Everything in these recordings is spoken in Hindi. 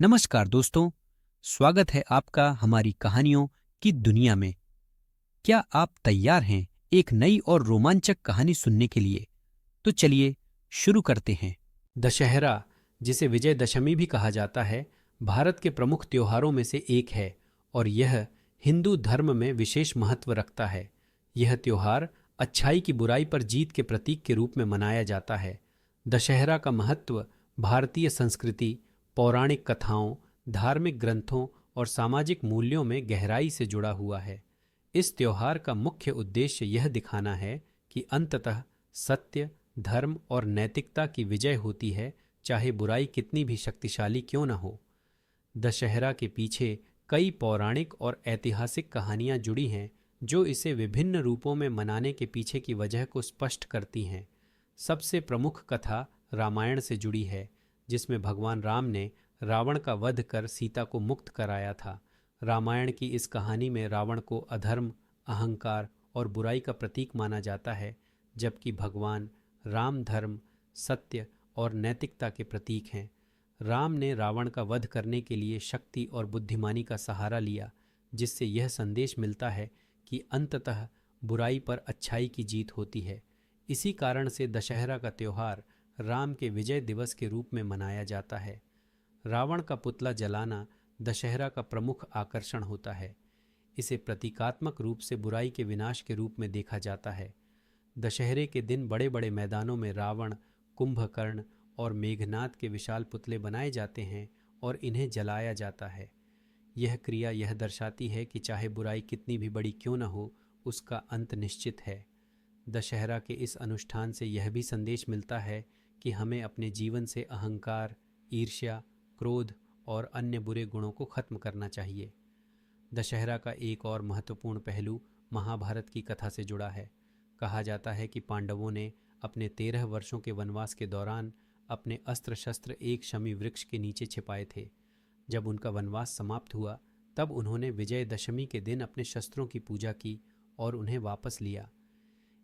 नमस्कार दोस्तों, स्वागत है आपका हमारी कहानियों की दुनिया में। क्या आप तैयार हैं एक नई और रोमांचक कहानी सुनने के लिए? तो चलिए शुरू करते हैं। दशहरा, जिसे विजयदशमी भी कहा जाता है, भारत के प्रमुख त्योहारों में से एक है और यह हिंदू धर्म में विशेष महत्व रखता है। यह त्योहार अच्छाई की बुराई पर जीत के प्रतीक के रूप में मनाया जाता है। दशहरा का महत्व भारतीय संस्कृति, पौराणिक कथाओं, धार्मिक ग्रंथों और सामाजिक मूल्यों में गहराई से जुड़ा हुआ है। इस त्योहार का मुख्य उद्देश्य यह दिखाना है कि अंततः सत्य, धर्म और नैतिकता की विजय होती है, चाहे बुराई कितनी भी शक्तिशाली क्यों न हो। दशहरा के पीछे कई पौराणिक और ऐतिहासिक कहानियां जुड़ी हैं, जो इसे विभिन्न रूपों में मनाने के पीछे की वजह को स्पष्ट करती हैं। सबसे प्रमुख कथा रामायण से जुड़ी है, जिसमें भगवान राम ने रावण का वध कर सीता को मुक्त कराया था। रामायण की इस कहानी में रावण को अधर्म, अहंकार और बुराई का प्रतीक माना जाता है, जबकि भगवान राम धर्म, सत्य और नैतिकता के प्रतीक हैं। राम ने रावण का वध करने के लिए शक्ति और बुद्धिमानी का सहारा लिया, जिससे यह संदेश मिलता है कि अंततः बुराई पर अच्छाई की जीत होती है। इसी कारण से दशहरा का त्योहार राम के विजय दिवस के रूप में मनाया जाता है। रावण का पुतला जलाना दशहरा का प्रमुख आकर्षण होता है। इसे प्रतीकात्मक रूप से बुराई के विनाश के रूप में देखा जाता है। दशहरे के दिन बड़े बड़े मैदानों में रावण, कुंभकर्ण और मेघनाद के विशाल पुतले बनाए जाते हैं और इन्हें जलाया जाता है। यह क्रिया यह दर्शाती है कि चाहे बुराई कितनी भी बड़ी क्यों न हो, उसका अंत निश्चित है। दशहरा के इस अनुष्ठान से यह भी संदेश मिलता है कि हमें अपने जीवन से अहंकार, ईर्ष्या, क्रोध और अन्य बुरे गुणों को खत्म करना चाहिए। दशहरा का एक और महत्वपूर्ण पहलू महाभारत की कथा से जुड़ा है। कहा जाता है कि पांडवों ने अपने 13 वर्षों के वनवास के दौरान अपने अस्त्र शस्त्र एक शमी वृक्ष के नीचे छिपाए थे। जब उनका वनवास समाप्त हुआ, तब उन्होंने विजयदशमी के दिन अपने शस्त्रों की पूजा की और उन्हें वापस लिया।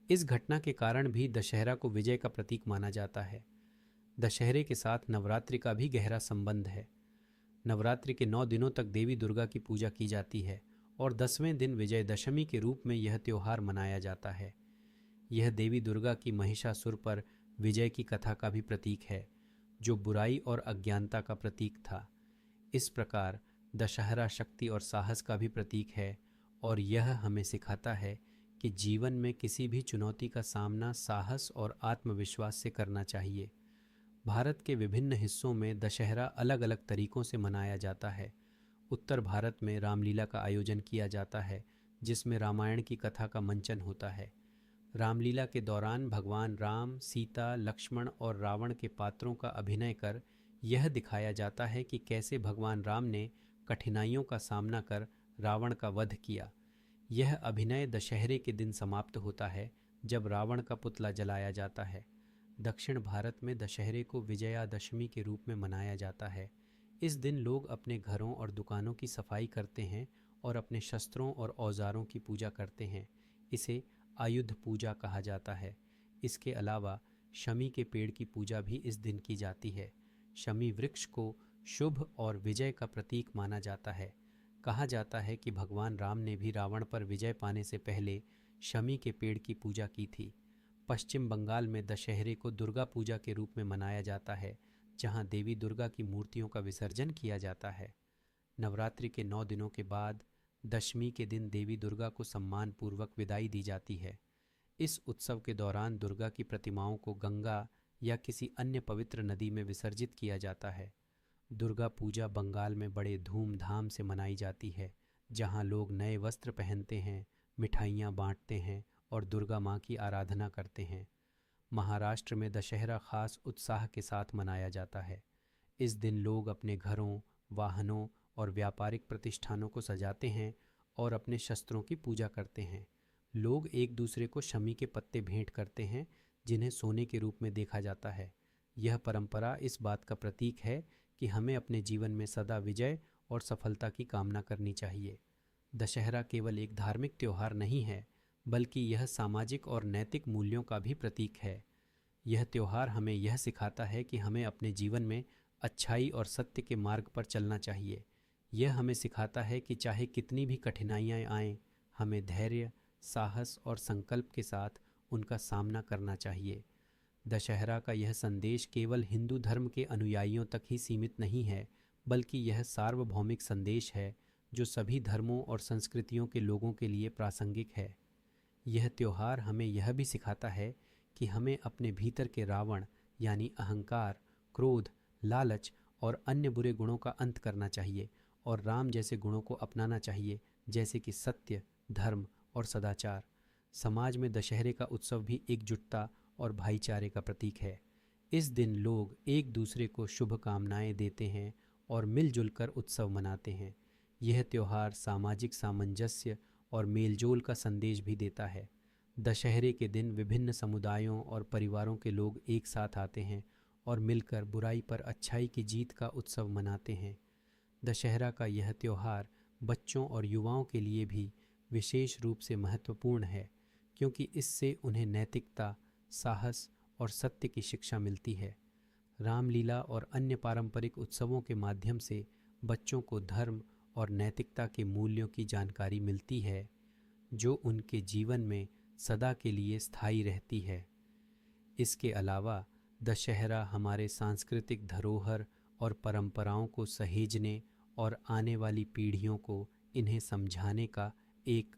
इस घटना के कारण भी दशहरा को विजय का प्रतीक माना जाता है। दशहरे के साथ नवरात्रि का भी गहरा संबंध है। नवरात्रि के 9 दिनों तक देवी दुर्गा की पूजा की जाती है और 10वें दिन विजयदशमी के रूप में यह त्योहार मनाया जाता है। यह देवी दुर्गा की महिषासुर पर विजय की कथा का भी प्रतीक है, जो बुराई और अज्ञानता का प्रतीक था। इस प्रकार दशहरा शक्ति और साहस का भी प्रतीक है और यह हमें सिखाता है कि जीवन में किसी भी चुनौती का सामना साहस और आत्मविश्वास से करना चाहिए। भारत के विभिन्न हिस्सों में दशहरा अलग अलग तरीकों से मनाया जाता है। उत्तर भारत में रामलीला का आयोजन किया जाता है, जिसमें रामायण की कथा का मंचन होता है। रामलीला के दौरान भगवान राम, सीता, लक्ष्मण और रावण के पात्रों का अभिनय कर यह दिखाया जाता है कि कैसे भगवान राम ने कठिनाइयों का सामना कर रावण का वध किया। यह अभिनय दशहरे के दिन समाप्त होता है, जब रावण का पुतला जलाया जाता है। दक्षिण भारत में दशहरे को विजयादशमी के रूप में मनाया जाता है। इस दिन लोग अपने घरों और दुकानों की सफाई करते हैं और अपने शस्त्रों और औजारों की पूजा करते हैं। इसे आयुध पूजा कहा जाता है। इसके अलावा शमी के पेड़ की पूजा भी इस दिन की जाती है। शमी वृक्ष को शुभ और विजय का प्रतीक माना जाता है। कहा जाता है कि भगवान राम ने भी रावण पर विजय पाने से पहले शमी के पेड़ की पूजा की थी। पश्चिम बंगाल में दशहरे को दुर्गा पूजा के रूप में मनाया जाता है, जहां देवी दुर्गा की मूर्तियों का विसर्जन किया जाता है। नवरात्रि के 9 दिनों के बाद दशमी के दिन देवी दुर्गा को सम्मान पूर्वक विदाई दी जाती है। इस उत्सव के दौरान दुर्गा की प्रतिमाओं को गंगा या किसी अन्य पवित्र नदी में विसर्जित किया जाता है। दुर्गा पूजा बंगाल में बड़े धूमधाम से मनाई जाती है, जहां लोग नए वस्त्र पहनते हैं, मिठाइयाँ बांटते हैं और दुर्गा माँ की आराधना करते हैं। महाराष्ट्र में दशहरा खास उत्साह के साथ मनाया जाता है। इस दिन लोग अपने घरों, वाहनों और व्यापारिक प्रतिष्ठानों को सजाते हैं और अपने शस्त्रों की पूजा करते हैं। लोग एक दूसरे को शमी के पत्ते भेंट करते हैं, जिन्हें सोने के रूप में देखा जाता है। यह परंपरा इस बात का प्रतीक है कि हमें अपने जीवन में सदा विजय और सफलता की कामना करनी चाहिए। दशहरा केवल एक धार्मिक त्योहार नहीं है, बल्कि यह सामाजिक और नैतिक मूल्यों का भी प्रतीक है। यह त्योहार हमें यह सिखाता है कि हमें अपने जीवन में अच्छाई और सत्य के मार्ग पर चलना चाहिए। यह हमें सिखाता है कि चाहे कितनी भी कठिनाइयाँ आएं, हमें धैर्य, साहस और संकल्प के साथ उनका सामना करना चाहिए। दशहरा का यह संदेश केवल हिंदू धर्म के अनुयायियों तक ही सीमित नहीं है, बल्कि यह सार्वभौमिक संदेश है जो सभी धर्मों और संस्कृतियों के लोगों के लिए प्रासंगिक है। यह त्यौहार हमें यह भी सिखाता है कि हमें अपने भीतर के रावण यानी अहंकार, क्रोध, लालच और अन्य बुरे गुणों का अंत करना चाहिए और राम जैसे गुणों को अपनाना चाहिए, जैसे कि सत्य, धर्म और सदाचार। समाज में दशहरे का उत्सव भी एकजुटता और भाईचारे का प्रतीक है। इस दिन लोग एक दूसरे को शुभकामनाएं देते हैं और मिलजुल कर उत्सव मनाते हैं। यह त्यौहार सामाजिक सामंजस्य और मेलजोल का संदेश भी देता है। दशहरे के दिन विभिन्न समुदायों और परिवारों के लोग एक साथ आते हैं और मिलकर बुराई पर अच्छाई की जीत का उत्सव मनाते हैं। दशहरा का यह त्यौहार बच्चों और युवाओं के लिए भी विशेष रूप से महत्वपूर्ण है, क्योंकि इससे उन्हें नैतिकता, साहस और सत्य की शिक्षा मिलती है। रामलीला और अन्य पारंपरिक उत्सवों के माध्यम से बच्चों को धर्म और नैतिकता के मूल्यों की जानकारी मिलती है, जो उनके जीवन में सदा के लिए स्थायी रहती है। इसके अलावा दशहरा हमारे सांस्कृतिक धरोहर और परंपराओं को सहेजने और आने वाली पीढ़ियों को इन्हें समझाने का एक